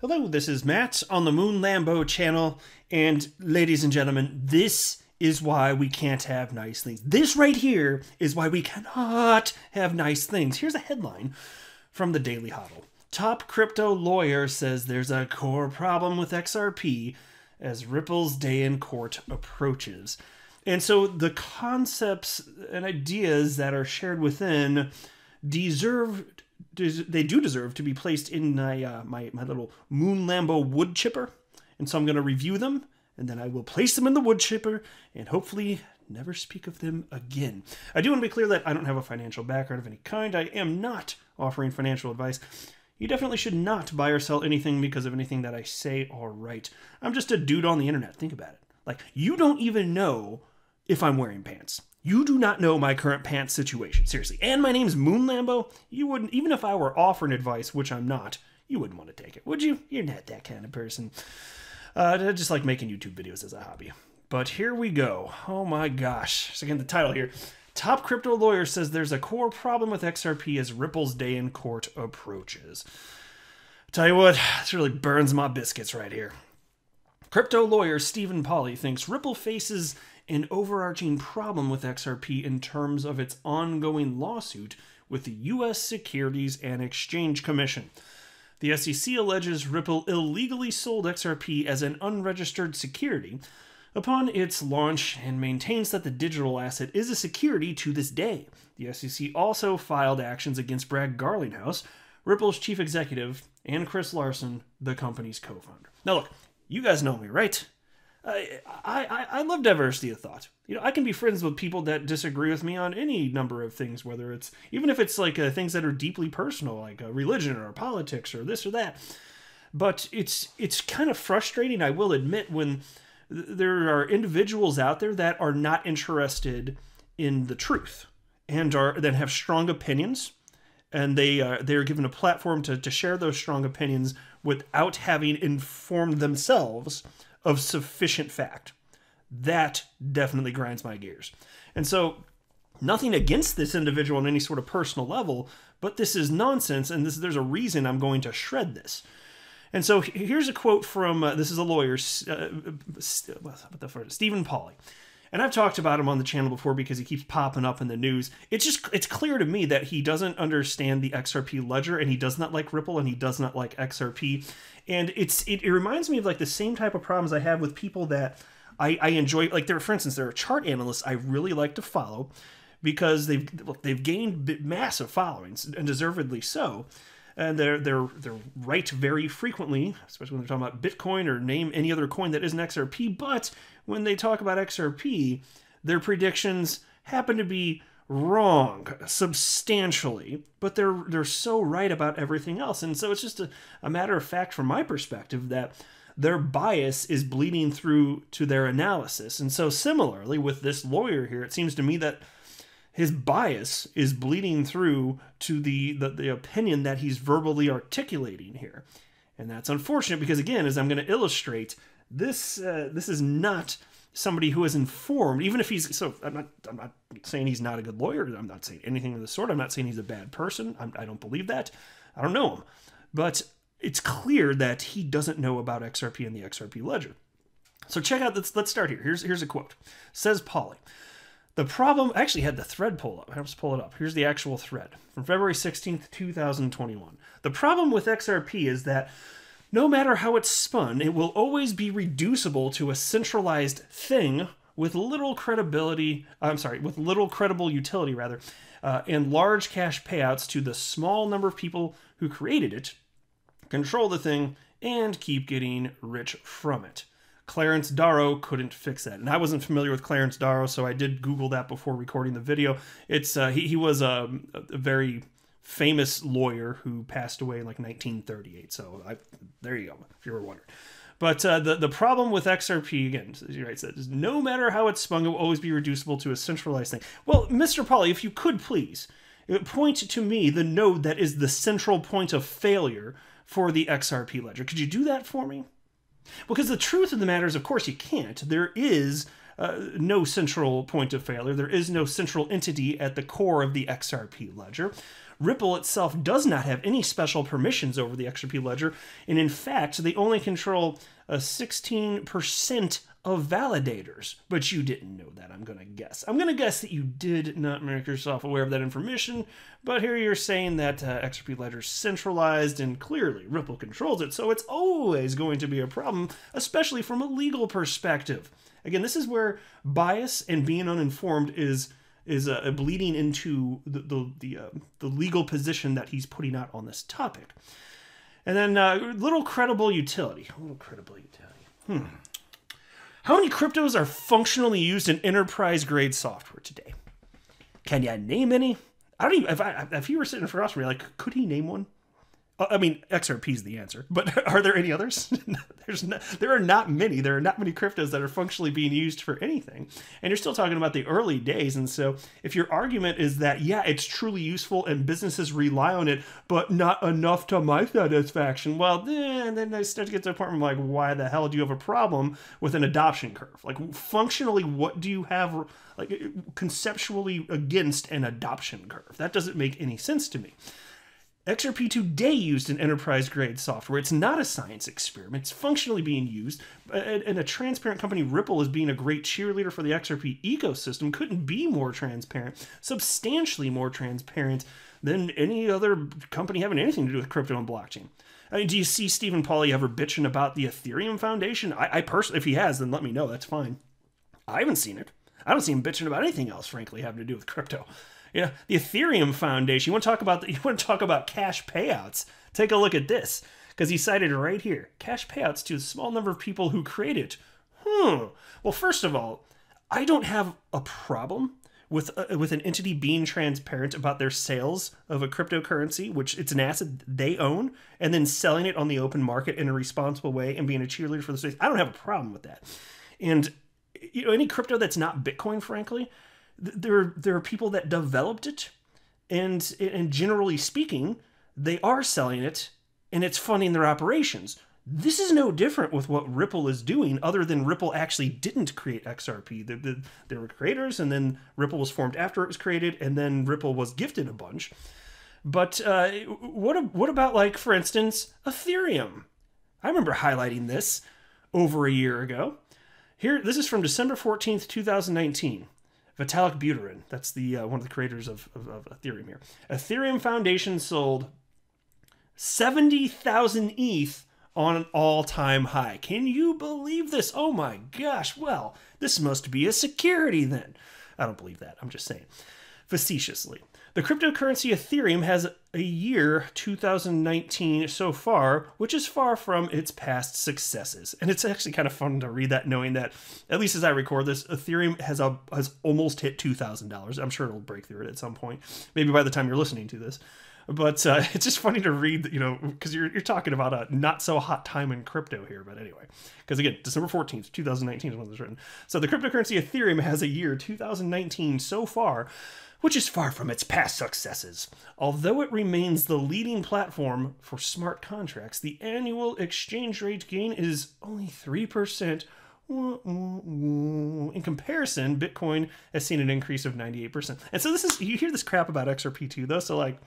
Hello, this is Matt on the Moon Lambo channel, and ladies and gentlemen, this is why we can't have nice things. This right here is why we cannot have nice things. Here's a headline from the Daily Hodl. Top crypto lawyer says there's a core problem with XRP as Ripple's day in court approaches. And so the concepts and ideas that are shared within deserve to be placed in my little Moon Lambo wood chipper. And so I'm going to review them, and then I will place them in the wood chipper and hopefully never speak of them again. I do want to be clear that I don't have a financial background of any kind. I am not offering financial advice. You definitely should not buy or sell anything because of anything that I say or write. I'm just a dude on the internet. Think about it. Like, you don't even know if I'm wearing pants. You do not know my current pants situation. Seriously. And my name's Moon Lambo. You wouldn't, even if I were offering advice, which I'm not, you wouldn't want to take it, would you? You're not that kind of person. I just like making YouTube videos as a hobby. But here we go. Oh my gosh. So again, the title here. Top crypto lawyer says there's a core problem with XRP as Ripple's day in court approaches. Tell you what, this really burns my biscuits right here. Crypto lawyer Stephen Pauly thinks Ripple faces an overarching problem with XRP in terms of its ongoing lawsuit with the U.S. Securities and Exchange Commission. The SEC alleges Ripple illegally sold XRP as an unregistered security upon its launch and maintains that the digital asset is a security to this day. The SEC also filed actions against Brad Garlinghouse, Ripple's chief executive, and Chris Larsen, the company's co-founder. Now look, you guys know me, right? I love diversity of thought. You know, I can be friends with people that disagree with me on any number of things, whether it's, even if it's like things that are deeply personal, like religion or politics or this or that. But it's kind of frustrating, I will admit, when there are individuals out there that are not interested in the truth and that have strong opinions, and they're given a platform to share those strong opinions without having informed themselves of sufficient fact. That definitely grinds my gears. And so, nothing against this individual on any sort of personal level, but this is nonsense, and there's a reason I'm going to shred this. And so here's a quote from, this is a lawyer, Stephen Pauly. And I've talked about him on the channel before because he keeps popping up in the news. It's clear to me that he doesn't understand the XRP ledger, and he does not like Ripple, and he does not like XRP. And it reminds me of like the same type of problems I have with people that I enjoy. Like, for instance, there are chart analysts I really like to follow because they've gained massive followings, and deservedly so. And they're right very frequently, especially when they're talking about Bitcoin or name any other coin that isn't XRP. But when they talk about XRP, their predictions happen to be wrong substantially, but they're so right about everything else. And so it's just a matter of fact from my perspective that their bias is bleeding through to their analysis. And so similarly with this lawyer here, it seems to me that his bias is bleeding through to the opinion that he's verbally articulating here. And that's unfortunate because, again, as I'm going to illustrate, this is not somebody who is informed, even if he's, so I'm not saying he's not a good lawyer. I'm not saying anything of the sort. I'm not saying he's a bad person. I don't believe that. I don't know him. But it's clear that he doesn't know about XRP and the XRP ledger. So check out, let's start here. Here's a quote. Says Pauly. The problem, I actually had the thread pull up. Let's pull it up. Here's the actual thread from February 16th, 2021. The problem with XRP is that no matter how it's spun, it will always be reducible to a centralized thing with little credibility, with little credible utility rather, and large cash payouts to the small number of people who created it, control the thing, and keep getting rich from it. Clarence Darrow couldn't fix that. And I wasn't familiar with Clarence Darrow, so I did Google that before recording the video. It's he was a very famous lawyer who passed away in like 1938. So there you go, if you were wondering. But the problem with XRP, again, as you said, is no matter how it's spun, it will always be reducible to a centralized thing. Well, Mr. Pauly, if you could please point to me the node that is the central point of failure for the XRP ledger. Could you do that for me? Because the truth of the matter is, of course, you can't. There is no central point of failure. There is no central entity at the core of the XRP ledger. Ripple itself does not have any special permissions over the XRP ledger, and in fact, they only control 16% of validators. But you didn't know that, I'm going to guess. I'm going to guess that you did not make yourself aware of that information, but here you're saying that XRP ledger is centralized, and clearly Ripple controls it, so it's always going to be a problem, especially from a legal perspective. Again, this is where bias and being uninformed is bleeding into the legal position that he's putting out on this topic. And then little credible utility. How many cryptos are functionally used in enterprise-grade software today? Can you name any? I don't even. If you were sitting across from me, like, could he name one? I mean, XRP is the answer, but are there any others? There are not many. There are not many cryptos that are functionally being used for anything. And you're still talking about the early days. And so if your argument is that, yeah, it's truly useful and businesses rely on it, but not enough to my satisfaction, well, then I start to get to a point where I'm like, why the hell do you have a problem with an adoption curve? Like, functionally, what do you have, like, conceptually against an adoption curve? That doesn't make any sense to me. XRP today used in enterprise-grade software. It's not a science experiment. It's functionally being used. And a transparent company, Ripple, is being a great cheerleader for the XRP ecosystem. Couldn't be more transparent, substantially more transparent than any other company having anything to do with crypto and blockchain. I mean, do you see Stephen Pauly ever bitching about the Ethereum Foundation? I personally, if he has, then let me know. That's fine. I haven't seen it. I don't see him bitching about anything else, frankly, having to do with crypto. Yeah, the Ethereum Foundation. You want to talk about cash payouts? Take a look at this, because he cited it right here. Cash payouts to a small number of people who create it. Well, first of all, I don't have a problem with an entity being transparent about their sales of a cryptocurrency, which it's an asset they own, and then selling it on the open market in a responsible way and being a cheerleader for the space. I don't have a problem with that. And any crypto that's not Bitcoin, frankly, there are people that developed it, and generally speaking, they are selling it, and it's funding their operations. This is no different with what Ripple is doing, other than Ripple actually didn't create XRP. There were creators, and then Ripple was formed after it was created, and then Ripple was gifted a bunch. But what about, like, for instance, Ethereum? I remember highlighting this over a year ago. Here, this is from December 14th, 2019. Vitalik Buterin, that's the one of the creators of Ethereum here. Ethereum Foundation sold 70,000 ETH on an all-time high. Can you believe this? Oh my gosh, well, this must be a security then. I don't believe that, I'm just saying. Facetiously. The cryptocurrency Ethereum has a year 2019 so far, which is far from its past successes. And it's actually kind of fun to read that, knowing that, at least as I record this, Ethereum has almost hit $2,000. I'm sure it'll break through it at some point, maybe by the time you're listening to this. But it's just funny to read, because you're talking about a not so hot time in crypto here. But anyway, because again, December 14th, 2019 is when it was written. So the cryptocurrency Ethereum has a year 2019 so far, which is far from its past successes. Although it remains the leading platform for smart contracts, the annual exchange rate gain is only 3%. In comparison, Bitcoin has seen an increase of 98%. And so you hear this crap about XRP too, though. So, like,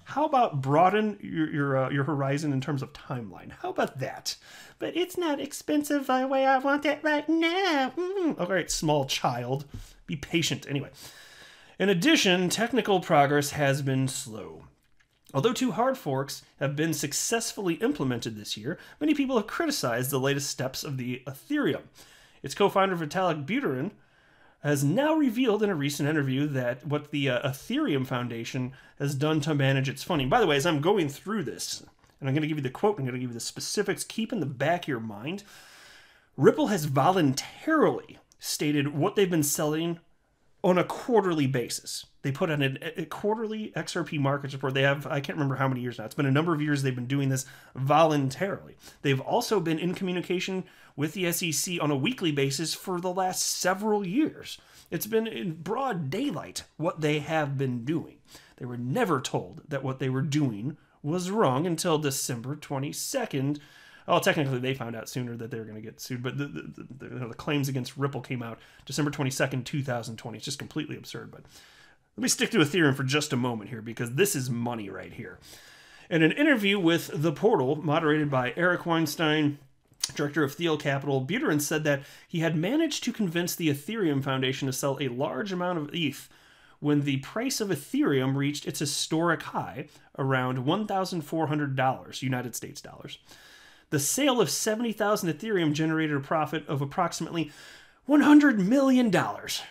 how about broaden your horizon in terms of timeline? How about that? But it's not expensive the way I want it right now. All right, small child, be patient. Anyway. In addition, technical progress has been slow. Although 2 hard forks have been successfully implemented this year, many people have criticized the latest steps of the Ethereum. Its co-founder Vitalik Buterin has now revealed in a recent interview that what the Ethereum Foundation has done to manage its funding. By the way, as I'm going through this, and I'm going to give you the quote, I'm going to give you the specifics, keep in the back of your mind, Ripple has voluntarily stated what they've been selling on a quarterly basis. They put on a quarterly XRP market report. They have, I can't remember how many years now. It's been a number of years they've been doing this voluntarily. They've also been in communication with the SEC on a weekly basis for the last several years. It's been in broad daylight what they have been doing. They were never told that what they were doing was wrong until December 22nd, Oh, technically they found out sooner that they were going to get sued, but the claims against Ripple came out December 22nd, 2020. It's just completely absurd. But let me stick to Ethereum for just a moment here, because this is money right here. In an interview with The Portal, moderated by Eric Weinstein, director of Thiel Capital, Buterin said that he had managed to convince the Ethereum Foundation to sell a large amount of ETH when the price of Ethereum reached its historic high, around $1,400 United States dollars. The sale of 70,000 Ethereum generated a profit of approximately $100 million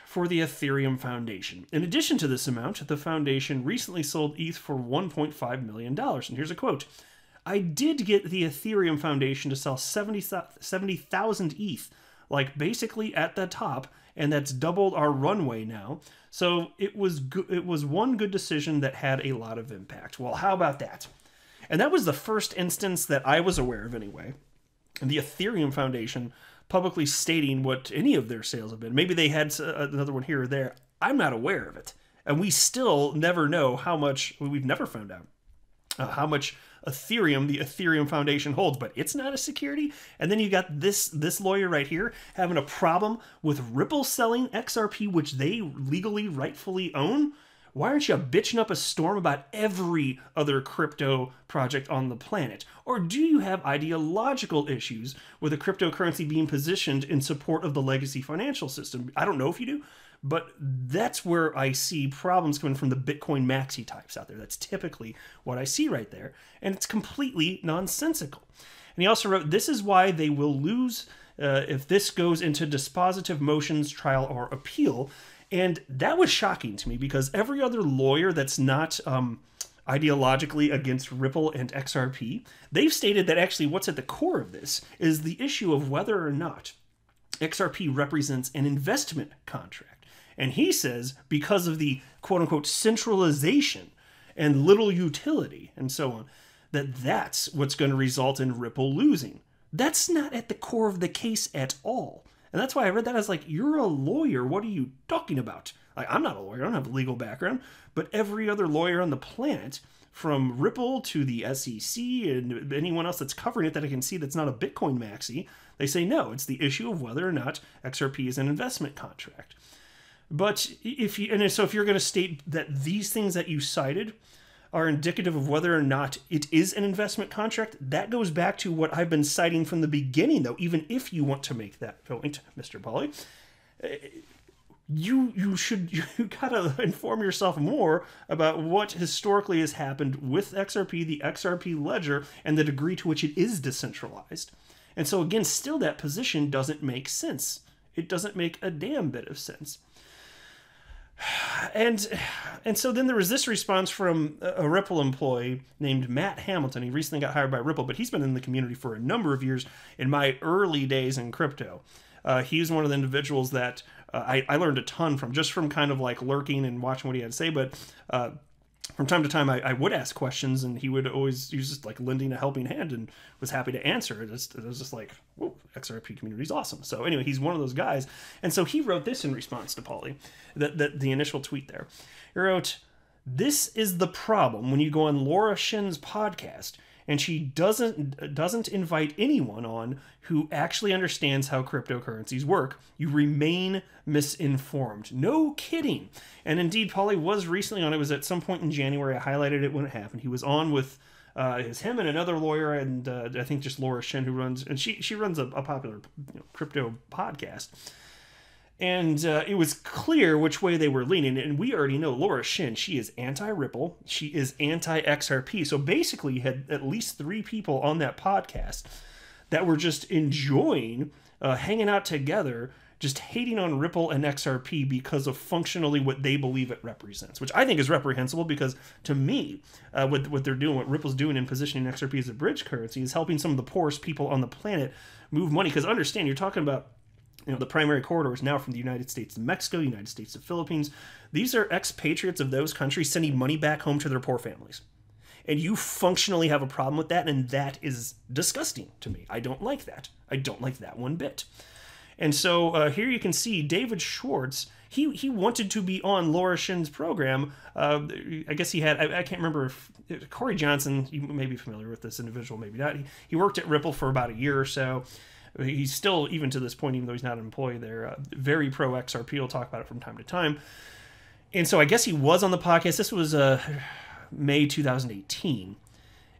for the Ethereum Foundation. In addition to this amount, the foundation recently sold ETH for $1.5 million. And here's a quote. I did get the Ethereum Foundation to sell 70,000 ETH, like basically at the top, and that's doubled our runway now. So it was one good decision that had a lot of impact. Well, how about that? And that was the first instance that I was aware of anyway. The Ethereum Foundation publicly stating what any of their sales have been. Maybe they had another one here or there. I'm not aware of it. And we still never know how much, we've never found out how much Ethereum the Ethereum Foundation holds, but it's not a security. And then you got this lawyer right here having a problem with Ripple selling XRP, which they legally, rightfully own. Why aren't you bitching up a storm about every other crypto project on the planet? Or do you have ideological issues with a cryptocurrency being positioned in support of the legacy financial system? I don't know if you do, but that's where I see problems coming from the Bitcoin maxi types out there. That's typically what I see right there. And it's completely nonsensical. And he also wrote, this is why they will lose if this goes into dispositive motions, trial, or appeal. And that was shocking to me, because every other lawyer that's not ideologically against Ripple and XRP, they've stated that actually what's at the core of this is the issue of whether or not XRP represents an investment contract. And he says because of the quote-unquote centralization and little utility and so on, that's what's going to result in Ripple losing. That's not at the core of the case at all. And that's why I read that as like, you're a lawyer. What are you talking about? Like, I'm not a lawyer. I don't have a legal background. But every other lawyer on the planet, from Ripple to the SEC and anyone else that's covering it that I can see that's not a Bitcoin maxi, they say no, it's the issue of whether or not XRP is an investment contract. But if you're going to state that these things that you cited are indicative of whether or not it is an investment contract, that goes back to what I've been citing from the beginning, though. Even if you want to make that point, Mr. Polly, you gotta inform yourself more about what historically has happened with XRP, the XRP ledger, and the degree to which it is decentralized. And so again, still that position doesn't make sense. It doesn't make a damn bit of sense. And so then there was this response from a Ripple employee named Matt Hamilton. He recently got hired by Ripple, but he's been in the community for a number of years in my early days in crypto. He's one of the individuals that I learned a ton from, just from kind of like lurking and watching what he had to say. But from time to time, I would ask questions, and he was just like lending a helping hand and was happy to answer. It was just like, whoa, XRP community is awesome. So anyway, he's one of those guys. And so he wrote this in response to Pauly, the initial tweet there. He wrote, "This is the problem when you go on Laura Shin's podcast and she doesn't invite anyone on who actually understands how cryptocurrencies work. You remain misinformed." No kidding. And indeed, Pauly was recently on. It was at some point in January. I highlighted it when it happened. He was on with him and another lawyer, and I think just Laura Shin, who runs, and she runs a popular crypto podcast. And it was clear which way they were leaning. And we already know Laura Shin, she is anti-Ripple. She is anti-XRP. So basically you had at least 3 people on that podcast that were just enjoying hanging out together, just hating on Ripple and XRP because of functionally what they believe it represents, which I think is reprehensible, because to me, what they're doing, what Ripple's doing in positioning XRP as a bridge currency, is helping some of the poorest people on the planet move money. Because understand, you're talking about the primary corridors now from the United States to Mexico, United States to Philippines. These are expatriates of those countries sending money back home to their poor families. And you functionally have a problem with that, and that is disgusting to me. I don't like that. I don't like that one bit. And so here you can see David Schwartz. he wanted to be on Laura Shin's program. I guess he had, I can't remember if Corey Johnson, you may be familiar with this individual, maybe not. He worked at Ripple for about a year or so. He's still, even to this point, even though he's not an employee there, very pro XRP. We'll talk about it from time to time. And so I guess he was on the podcast. This was May 2018.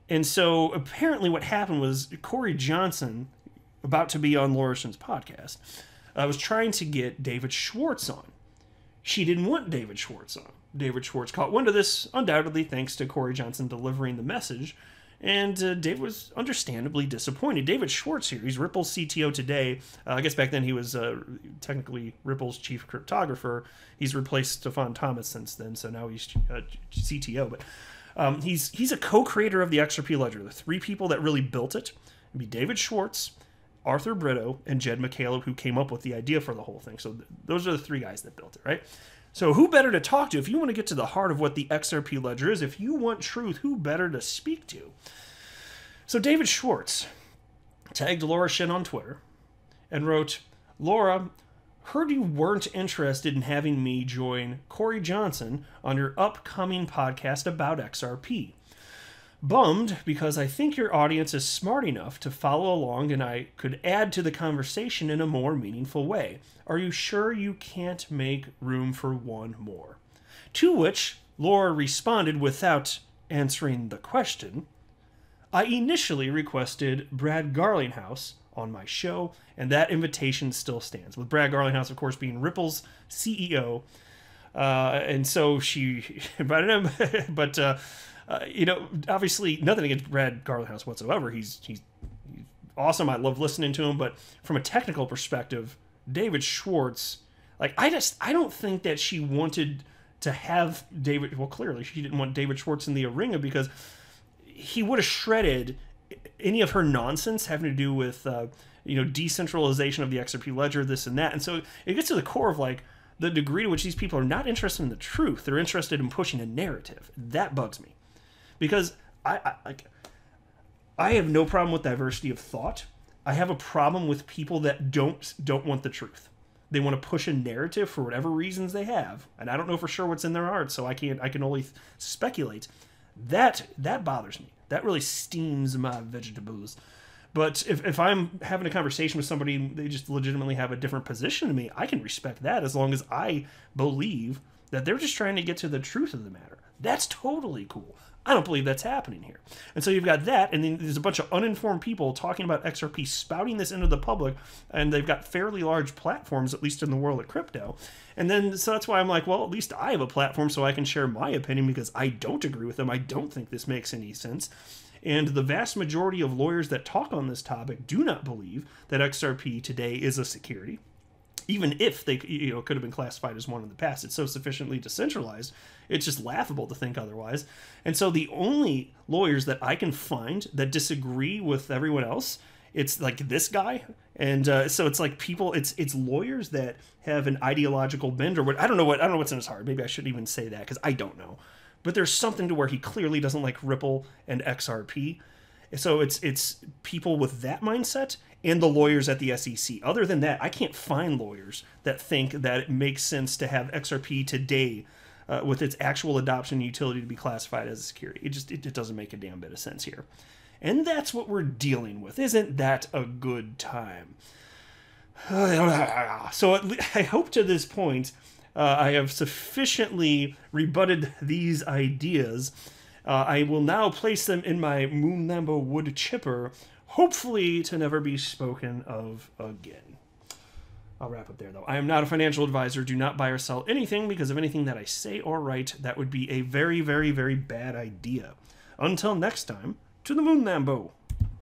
And so apparently what happened was Corey Johnson, about to be on Laura Shin's podcast, was trying to get David Schwartz on. She didn't want David Schwartz on. David Schwartz caught wind of this, undoubtedly thanks to Corey Johnson delivering the message. And Dave was understandably disappointed. David Schwartz here, he's Ripple's CTO today. I guess back then he was technically Ripple's chief cryptographer. He's replaced Stefan Thomas since then, so now he's CTO. But he's a co-creator of the XRP ledger. The three people that really built it would be David Schwartz, Arthur Brito, and Jed McCaleb, who came up with the idea for the whole thing. So those are the three guys that built it, right? So who better to talk to if you want to get to the heart of what the XRP ledger is? If you want truth, who better to speak to? So David Schwartz tagged Laura Shin on Twitter and wrote, "Laura, heard you weren't interested in having me join Corey Johnson on your upcoming podcast about XRP. Bummed because I think your audience is smart enough to follow along and I could add to the conversation in a more meaningful way. Are you sure you can't make room for one more?" To which Laura responded without answering the question, "I initially requested Brad Garlinghouse on my show, and that invitation still stands." With Brad Garlinghouse, of course, being Ripple's CEO. And so she invited him, but obviously nothing against Brad Garlinghouse whatsoever. He's awesome. I love listening to him. But from a technical perspective, David Schwartz, I don't think that she wanted to have David. Well, clearly she didn't want David Schwartz in the arena because he would have shredded any of her nonsense having to do with decentralization of the XRP ledger, this and that. And so it gets to the core of the degree to which these people are not interested in the truth. They're interested in pushing a narrative. That bugs me. Because I have no problem with diversity of thought. I have a problem with people that don't want the truth. They want to push a narrative for whatever reasons they have, and I don't know for sure what's in their hearts, so I can only speculate. That bothers me. That really steams my vegetables. But if I'm having a conversation with somebody and they just legitimately have a different position to me, I can respect that as long as I believe that they're just trying to get to the truth of the matter. That's totally cool. I don't believe that's happening here. And so you've got that, and then there's a bunch of uninformed people talking about XRP, spouting this into the public, and they've got fairly large platforms, at least in the world of crypto. And then, so that's why I'm like, well, at least I have a platform so I can share my opinion because I don't agree with them. I don't think this makes any sense. And the vast majority of lawyers that talk on this topic do not believe that XRP today is a security. Even if they could have been classified as one in the past. It's so sufficiently decentralized, it's just laughable to think otherwise. And so the only lawyers that I can find that disagree with everyone else, it's like this guy. And so it's like people, it's lawyers that have an ideological bend or what. I don't know what's in his heart. Maybe I shouldn't even say that because I don't know. But there's something to where he clearly doesn't like Ripple and XRP. So it's people with that mindset and the lawyers at the SEC. Other than that, I can't find lawyers that think that it makes sense to have XRP today with its actual adoption and utility to be classified as a security. It doesn't make a damn bit of sense here. And that's what we're dealing with. Isn't that a good time? So I hope to this point I have sufficiently rebutted these ideas. I will now place them in my Moon Lambo wood chipper, hopefully to never be spoken of again. I'll wrap up there, though. I am not a financial advisor. Do not buy or sell anything because of anything that I say or write. That would be a very, very, very bad idea. Until next time, to the Moon Lambo.